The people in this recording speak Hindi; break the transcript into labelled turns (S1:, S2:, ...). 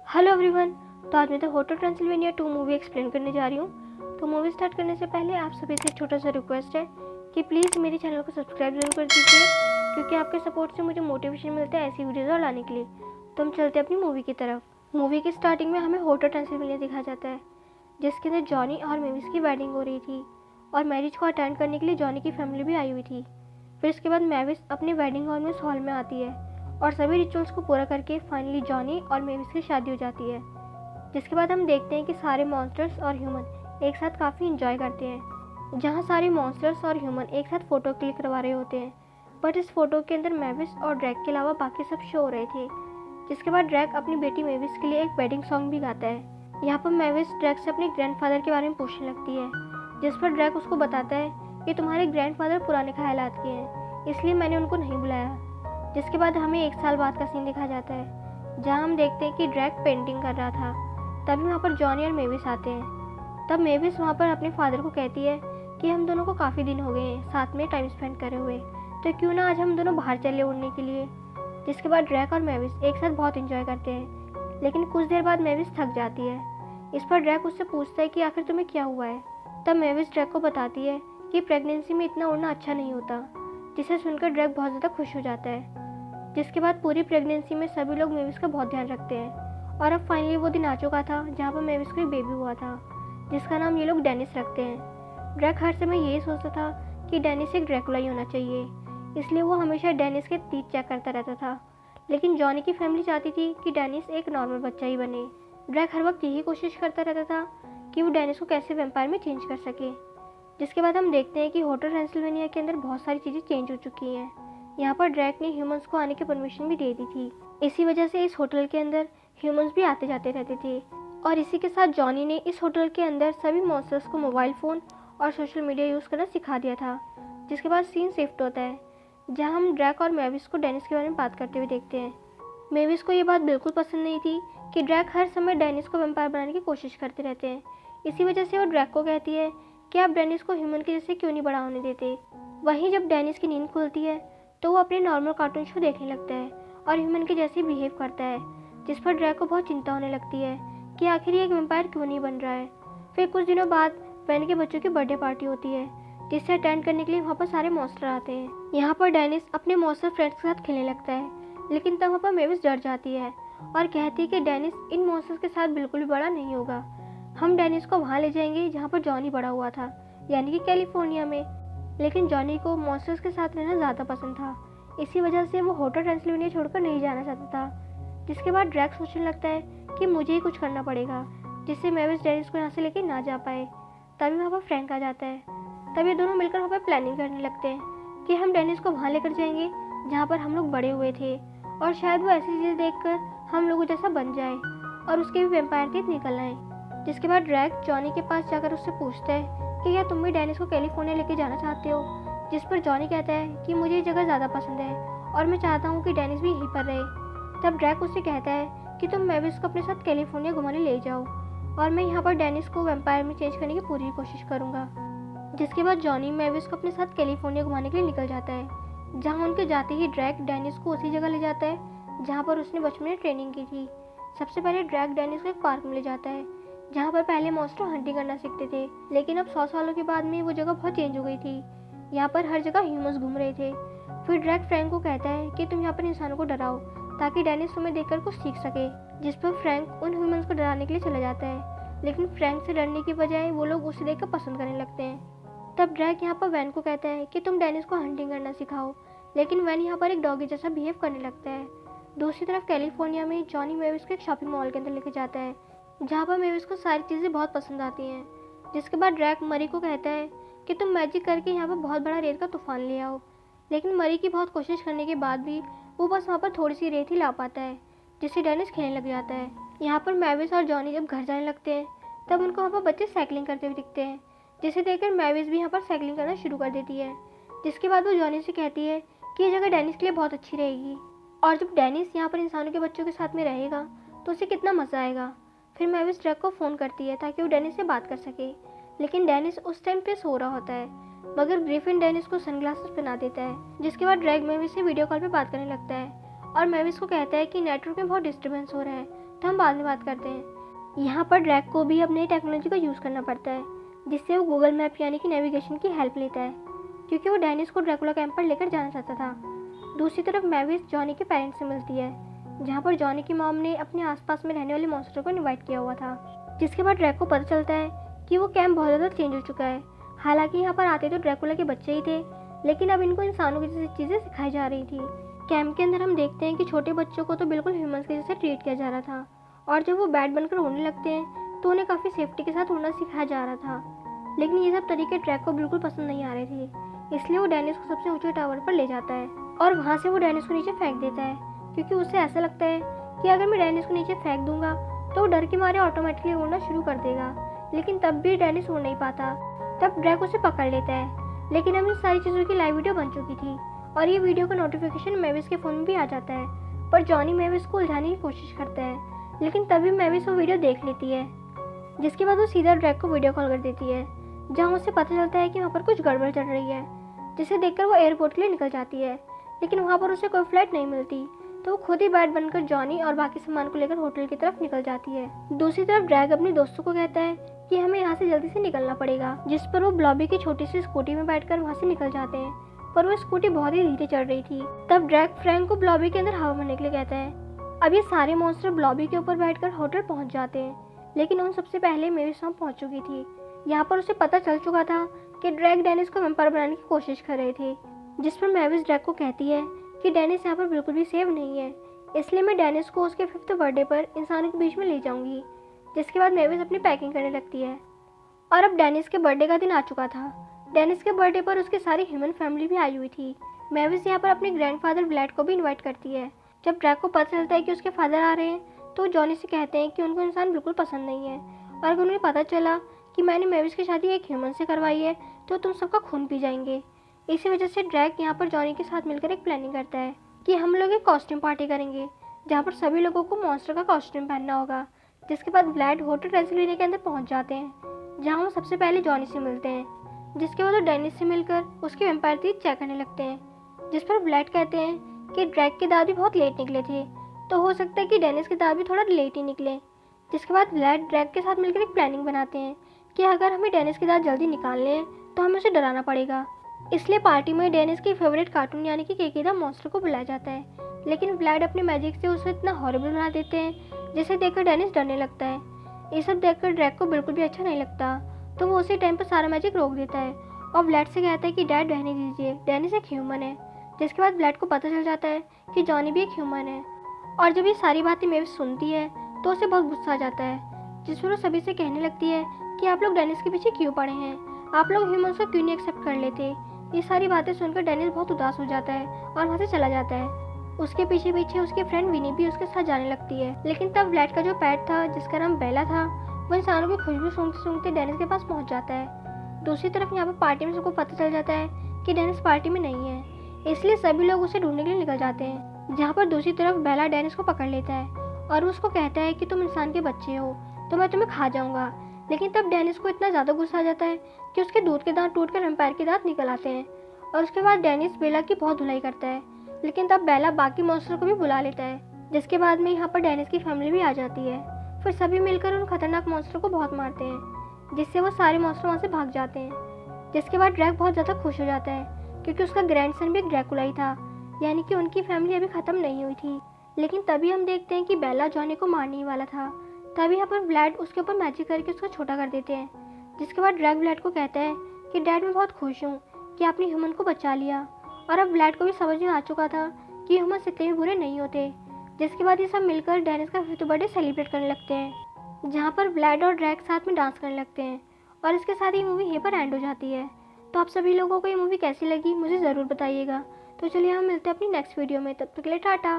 S1: Hello everyone. तो आज मैं the hotel Transylvania 2 movie explain करने जा रही हूँ। तो मूवी स्टार्ट करने से पहले आप सभी से एक छोटा सा रिक्वेस्ट है कि प्लीज़ मेरे चैनल को सब्सक्राइब जरूर कर दीजिए, क्योंकि आपके सपोर्ट से मुझे मोटिवेशन मिलता है ऐसी वीडियोज़ और लाने के लिए। तो हम चलते हैं अपनी मूवी की तरफ। मूवी की स्टार्टिंग में हमें होटल ट्रांसिल्वेनिया दिखाया जाता है, जिसके अंदर जॉनी और मेविस की वेडिंग हो रही थी और मैरिज को अटेंड करने के लिए जॉनी की फैमिली भी आई हुई थी। फिर इसके बाद मेविस अपने वेडिंग हॉल में उस हॉल में आती है और सभी रिचुअल्स को पूरा करके फाइनली जॉनी और मेविस की शादी हो जाती है। जिसके बाद हम देखते हैं कि सारे मॉन्स्टर्स और ह्यूमन एक साथ काफ़ी इंजॉय करते हैं, जहाँ सारे मॉन्स्टर्स और ह्यूमन एक साथ फ़ोटो क्लिक करवा रहे होते हैं। बट इस फोटो के अंदर मेविस और ड्रैक के अलावा बाकी सब शो हो रहे थे। जिसके बाद ड्रैक अपनी बेटी मेविस के लिए एक वेडिंग सॉन्ग भी गाता है। यहाँ पर मेविस ड्रैक से अपने ग्रैंडफादर के बारे में पूछने लगती है, जिस पर ड्रैक उसको बताता है कि तुम्हारे ग्रैंडफादर पुराने ख्यालात के हैं, इसलिए मैंने उनको नहीं बुलाया। जिसके बाद हमें 1 साल बाद का सीन दिखाया जाता है, जहाँ हम देखते हैं कि ड्रैक पेंटिंग कर रहा था। तभी वहाँ पर जॉनी और मेविस आते हैं। तब मेविस वहाँ पर अपने फादर को कहती है कि हम दोनों को काफ़ी दिन हो गए हैं साथ में टाइम स्पेंड करे हुए, तो क्यों ना आज हम दोनों बाहर चले उड़ने के लिए। जिसके बाद ड्रैक और मेविस एक साथ बहुत इंजॉय करते हैं, लेकिन कुछ देर बाद मेविस थक जाती है। इस पर ड्रैक उससे पूछता है कि आखिर तुम्हें क्या हुआ है। तब मेविस ड्रैक को बताती है कि प्रेगनेंसी में इतना उड़ना अच्छा नहीं होता, जिसे सुनकर ड्रैक बहुत ज़्यादा खुश हो जाता है। जिसके बाद पूरी प्रेगनेंसी में सभी लोग मेविस का बहुत ध्यान रखते हैं और अब फाइनली वो दिन आ चुका था जहाँ पर मेविस को एक बेबी हुआ था, जिसका नाम ये लोग डेनिस रखते हैं। ड्रैक हर समय यही सोचता था कि डेनिस एक ड्रैकुला ही होना चाहिए, इसलिए वो हमेशा डेनिस के टीथ चेक करता रहता था। लेकिन जॉनी की फैमिली चाहती थी कि डेनिस एक नॉर्मल बच्चा ही बने। ड्रैक हर वक्त यही कोशिश करता रहता था कि वो डेनिस को कैसे वेम्पायर में चेंज कर सके। जिसके बाद हम देखते हैं कि होटल ट्रांसिल्वेनिया के अंदर बहुत सारी चीज़ें चेंज हो चुकी हैं। यहाँ पर ड्रैक ने ह्यूमंस को आने की परमिशन भी दे दी थी। इसी वजह से इस होटल के अंदर ह्यूमंस भी आते जाते रहते थे। और इसी के साथ जॉनी ने इस होटल के अंदर सभी मॉन्स्टर्स को मोबाइल फ़ोन और सोशल मीडिया यूज़ करना सिखा दिया था। जिसके बाद सीन शिफ्ट होता है, जहाँ हम ड्रैक और मेविस को डेनिस के बारे में बात करते हुए देखते हैं। मेविस को ये बात बिल्कुल पसंद नहीं थी कि ड्रैक हर समय डेनिस को वेम्पायर बनाने की कोशिश करते रहते हैं। इसी वजह से वो ड्रैक को कहती है कि आप डेनिस को ह्यूमन के जैसे क्यों नहीं बड़ा होने देते। वहीं जब डेनिस की नींद खुलती है तो वो अपने नॉर्मल कार्टून शो देखने लगता है और ह्यूमन के जैसे बिहेव करता है। जिस पर ड्रैक को बहुत चिंता होने लगती है कि आखिर ये एक वेम्पायर क्यों नहीं बन रहा है। फिर कुछ दिनों बाद वैन के बच्चों की बर्थडे पार्टी होती है, जिससे अटेंड करने के लिए वहाँ पर सारे मॉन्स्टर आते हैं। यहाँ पर डेनिस अपने मॉन्स्टर फ्रेंड्स के साथ खेलने लगता है, लेकिन तब वहाँ पर मेविस डर जाती है और कहती है कि डेनिस इन मॉन्स्टर्स के साथ बिल्कुल भी बड़ा नहीं होगा। हम डेनिस को वहाँ ले जाएंगे जहाँ पर जॉनी बड़ा हुआ था, यानी कि कैलिफोर्निया में। लेकिन जॉनी को मॉन्स्टर्स के साथ रहना ज़्यादा पसंद था, इसी वजह से वो होटल ट्रांसिल्वेनिया छोड़कर नहीं जाना चाहता था। जिसके बाद ड्रैक सोचने लगता है कि मुझे ही कुछ करना पड़ेगा, जिससे मेविस डेनिस को यहाँ से लेके ना जा पाए। तभी वहाँ पर फ्रैंक आ जाता है। तभी दोनों मिलकर वहाँ पर प्लानिंग करने लगते हैं कि हम डेनिस को वहाँ लेकर जाएंगे जहाँ पर हम लोग बड़े हुए थे, और शायद वो ऐसी चीज़ें देखकर हम लोगों जैसा बन जाए और उसके भी वेम्पायर टीथ निकल आए। जिसके बाद ड्रैक जॉनी के पास जाकर उससे पूछता है कि क्या तुम भी डेनिस को कैलिफोर्निया लेके जाना चाहते हो। जिस पर जॉनी कहता है कि मुझे ये जगह ज़्यादा पसंद है और मैं चाहता हूँ कि डेनिस भी यहीं पर रहे। तब ड्रैक उससे कहता है कि तुम मेविस को अपने साथ कैलिफोर्निया घुमाने ले जाओ और मैं यहाँ पर डेनिस को वेम्पायर में चेंज करने की पूरी कोशिश करूँगा। जिसके बाद जॉनी मेविस को अपने साथ कैलिफोर्निया घुमाने के लिए निकल जाता है, जहाँ उनके जाते ही ड्रैक डेनिस को उसी जगह ले जाता है जहाँ पर उसने बचपन में ट्रेनिंग की थी। सबसे पहले ड्रैक डेनिस को एक पार्क में ले जाता है, जहाँ पर पहले मॉन्स्टर हंटिंग करना सीखते थे, लेकिन अब 100 सालों के बाद में वो जगह बहुत चेंज हो गई थी। यहाँ पर हर जगह ह्यूमंस घूम रहे थे। फिर ड्रैक फ्रैंक को कहता है कि तुम यहाँ पर इंसानों को डराओ ताकि डेनिस तुम्हें देखकर कुछ सीख सके। जिस पर फ्रैंक उन ह्यूमंस को डराने के लिए चला जाता है, लेकिन फ्रैंक से डरने की बजाय वो लोग उसे देखकर पसंद करने लगते हैं। तब ड्रैक यहाँ पर वैन को कहता है कि तुम डेनिस को हंटिंग करना सिखाओ, लेकिन वैन यहाँ पर एक डॉगी जैसा बिहेव करने लगता है। दूसरी तरफ कैलिफोर्निया में जॉनी मेविस को एक शॉपिंग मॉल के अंदर लेके जाता है, जहाँ पर मेविस को सारी चीज़ें बहुत पसंद आती हैं। जिसके बाद ड्रैक मरी को कहता है कि तुम मैजिक करके यहाँ पर बहुत बड़ा रेत का तूफान ले आओ, लेकिन मरी की बहुत कोशिश करने के बाद भी वो बस वहाँ पर थोड़ी सी रेत ही ला पाता है, जिससे डेनिस खेलने लग जाता है। यहाँ पर मेविस और जॉनी जब घर जाने लगते हैं तब उनको वहाँ पर बच्चे साइकिलिंग करते हुए दिखते हैं, जिसे देखकर मेविस भी यहाँ पर साइकिलिंग करना शुरू कर देती है। जिसके बाद वो जॉनी से कहती है कि ये जगह डेनिस के लिए बहुत अच्छी रहेगी, और जब डेनिस यहाँ पर इंसानों के बच्चों के साथ में रहेगा तो उसे कितना मज़ा आएगा। फिर मेविस ड्रैक को फ़ोन करती है ताकि वो डेनिस से बात कर सके, लेकिन डेनिस उस टाइम पे सो रहा होता है, मगर ग्रिफिन डेनिस को सनग्लासेस पहना देता है। जिसके बाद ड्रैक मेविस से वीडियो कॉल पे बात करने लगता है और मेविस को कहता है कि नेटवर्क में बहुत डिस्टर्बेंस हो रहा है, तो हम बाद में बात करते हैं। यहाँ पर ड्रैक को भी अपनी टेक्नोलॉजी का यूज़ करना पड़ता है, जिससे वो गूगल मैप यानी कि नेविगेशन की हेल्प लेता है, क्योंकि वो डेनिस को ड्रैकुला कैंप पर लेकर जाना चाहता था। दूसरी तरफ मैविस जॉनी के पेरेंट्स से मिलती है, जहाँ पर जॉनी की मॉम ने अपने आसपास में रहने वाले मॉन्स्टर को इनवाइट किया हुआ था। जिसके बाद ड्रैक को पता चलता है कि वो कैंप बहुत ज़्यादा चेंज हो चुका है। हालांकि यहाँ पर आते तो ड्रैकुला के बच्चे ही थे, लेकिन अब इनको इंसानों की जैसी चीज़ें सिखाई जा रही थी। कैंप के अंदर हम देखते हैं कि छोटे बच्चों को तो बिल्कुल ह्यूमंस के जैसे ट्रीट किया जा रहा था, और जब वो बैट बनकर उड़ने लगते हैं तो उन्हें काफ़ी सेफ्टी के साथ उड़ना सिखाया जा रहा था। लेकिन ये सब तरीके ड्रैक को बिल्कुल पसंद नहीं आ रहे थे, इसलिए वो डेनिस को सबसे ऊंचे टावर पर ले जाता है और वहाँ से वो डेनिस को नीचे फेंक देता है, क्योंकि उसे ऐसा लगता है कि अगर मैं डेनिस को नीचे फेंक दूंगा तो वो डर के मारे ऑटोमेटिकली उड़ना शुरू कर देगा। लेकिन तब भी डेनिस उड़ नहीं पाता। तब ड्रैक उसे पकड़ लेता है, लेकिन अब इन सारी चीज़ों की लाइव वीडियो बन चुकी थी और ये वीडियो का नोटिफिकेशन मैविस के फ़ोन में भी आ जाता है। पर जॉनी मैविस को उलझाने की कोशिश करता है, लेकिन तभी मैविस वो वीडियो देख लेती है। जिसके बाद वो सीधा ड्रैक को वीडियो कॉल कर देती है, जहाँ उसे पता चलता है कि वहाँ पर कुछ गड़बड़ चल रही है, जिसे देखकर वो एयरपोर्ट के लिए निकल जाती है। लेकिन वहाँ पर उसे कोई फ्लाइट नहीं मिलती, तो वो खुद ही बैट बनकर जॉनी और बाकी सामान को लेकर होटल की तरफ निकल जाती है। दूसरी तरफ ड्रैक अपने दोस्तों को कहता है कि हमें यहाँ से जल्दी से निकलना पड़ेगा, जिस पर वो ब्लॉबी की छोटी सी स्कूटी में बैठकर वहाँ से निकल जाते हैं। पर वो स्कूटी बहुत ही धीरे चल रही थी। तब ड्रैक फ्रैंक को ब्लॉबी के अंदर हवा भरने के लिए कहता है। अब ये सारे मॉन्स्टर ब्लॉबी के ऊपर बैठकर होटल पहुँच जाते हैं, लेकिन उन सबसे पहले मैविस वहाँ पहुँच चुकी थी। यहाँ पर उसे पता चल चुका था कि ड्रैक डेनिस को वेम्पायर बनाने की कोशिश कर रहे थे, जिस पर मैविस ड्रैक को कहती है कि डेनिस यहाँ पर बिल्कुल भी सेफ नहीं है, इसलिए मैं डेनिस को उसके 5th बर्थडे पर इंसानों के बीच में ले जाऊंगी। जिसके बाद मैविस अपनी पैकिंग करने लगती है और अब डेनिस के बर्थडे का दिन आ चुका था। डेनिस के बर्थडे पर उसकी सारी ह्यूमन फैमिली भी आई हुई थी। मैविस यहाँ पर अपने ग्रैंडफादर व्लाड को भी इन्वाइट करती है। जब ड्रैक को पता चलता है कि उसके फादर आ रहे हैं तो जॉनी से कहते हैं कि उनको इंसान बिल्कुल पसंद नहीं है, और अगर उन्हें पता चला कि मैंने मैविस की शादी एक ह्यूमन से करवाई है तो तुम सबका खून पी जाएंगे। इसी वजह से ड्रैक यहाँ पर जॉनी के साथ मिलकर एक प्लानिंग करता है कि हम लोग एक कॉस्ट्यूम पार्टी करेंगे, जहाँ पर सभी लोगों को मॉन्स्टर का कॉस्ट्यूम पहनना होगा। जिसके बाद व्लाड होटल ट्रांसिल्वेनिया के अंदर पहुँच जाते हैं, जहाँ वो सबसे पहले जॉनी से मिलते हैं। जिसके बाद वो डेनिस से मिलकर उसके वेम्पायर टीथ चेक करने लगते हैं, जिस पर व्लाड कहते हैं कि ड्रैक के दांत भी बहुत लेट निकले थे, तो हो सकता है कि डेनिस के दांत भी थोड़ा लेट ही निकले। जिसके बाद व्लाड ड्रैक के साथ मिलकर एक प्लानिंग बनाते हैं कि अगर हमें डेनिस के दांत जल्दी निकालने हैं तो हमें उसे डराना पड़ेगा। इसलिए पार्टी में डेनिस की फेवरेट कार्टून यानी कि केकी द मॉन्स्टर को बुलाया जाता है, लेकिन व्लाड अपने मैजिक से उसे इतना हॉरिबल बना देते हैं जिसे देखकर डेनिस डरने लगता है। ये सब देखकर ड्रैक को बिल्कुल भी अच्छा नहीं लगता, तो वो उसी टाइम पर सारा मैजिक रोक देता है और व्लाड से कहता है कि डैड रहने दीजिए, डेनिस एक ह्यूमन है। जिसके बाद व्लाड को पता चल जाता है कि जॉनी भी एक ह्यूमन है, और जब ये सारी बातें मैविस सुनती है तो उसे बहुत गुस्सा आ जाता है, जिस पर वो सभी से कहने लगती है कि आप लोग डेनिस के पीछे क्यों पड़े हैं, आप लोग ह्यूमंस को क्यों नहीं एक्सेप्ट कर लेते। ये सारी बातें सुनकर डेनिस बहुत उदास हो जाता है और वहाँ से चला जाता है। उसके पीछे पीछे उसकी फ्रेंड विनी भी उसके साथ जाने लगती है, लेकिन तब व्लाड का जो पेट था जिसका नाम बेला था वो इंसानों की खुशबू सूंघते सूंघते डेनिस के पास पहुँच जाता है। दूसरी तरफ यहाँ पर पार्टी में सबको पता चल जाता है कि डेनिस पार्टी में नहीं है, इसलिए सभी लोग उसे ढूंढने के लिए निकल जाते हैं। जहाँ पर दूसरी तरफ बेला डेनिस को पकड़ लेता है और उसको कहता है कि तुम इंसान के बच्चे हो तो मैं तुम्हें खा जाऊंगा। लेकिन तब डेनिस को इतना ज़्यादा गुस्सा आ जाता है कि उसके दूध के दांत टूटकर वेम्पायर के दांत निकल आते हैं, और उसके बाद डेनिस बेला की बहुत धुलाई करता है। लेकिन तब बेला बाकी मॉन्स्टर को भी बुला लेता है, जिसके बाद में यहाँ पर डेनिस की फैमिली भी आ जाती है। फिर सभी मिलकर उन खतरनाक मॉन्स्टर को बहुत मारते हैं, जिससे वो सारे मॉन्स्टर वहाँ से भाग जाते हैं। जिसके बाद ड्रैक बहुत ज़्यादा खुश हो जाता है क्योंकि उसका ग्रैंडसन भी एक ड्रैकुला ही था, यानी कि उनकी फैमिली अभी ख़त्म नहीं हुई थी। लेकिन तभी हम देखते हैं कि बेला जॉनी को मारने ही वाला था। तभी यहाँ पर व्लाड उसके ऊपर मैजिक करके उसको छोटा कर देते हैं। जिसके बाद ड्रैक व्लाड को कहता है कि डैड मैं बहुत खुश हूँ कि आपने ह्यूमन को बचा लिया, और अब व्लाड को भी समझ में आ चुका था कि ह्यूमन इतने भी बुरे नहीं होते। जिसके बाद ये सब मिलकर डेनिस का 5th बर्थडे सेलिब्रेट करने लगते हैं, जहाँ पर व्लाड और ड्रैक साथ में डांस करने लगते हैं, और इसके साथ ही मूवी यहीं पर एंड हो जाती है। तो आप सभी लोगों को ये मूवी कैसी लगी मुझे ज़रूर बताइएगा। तो चलिए हम मिलते हैं अपनी नेक्स्ट वीडियो में, तब तक के लिए टाटा।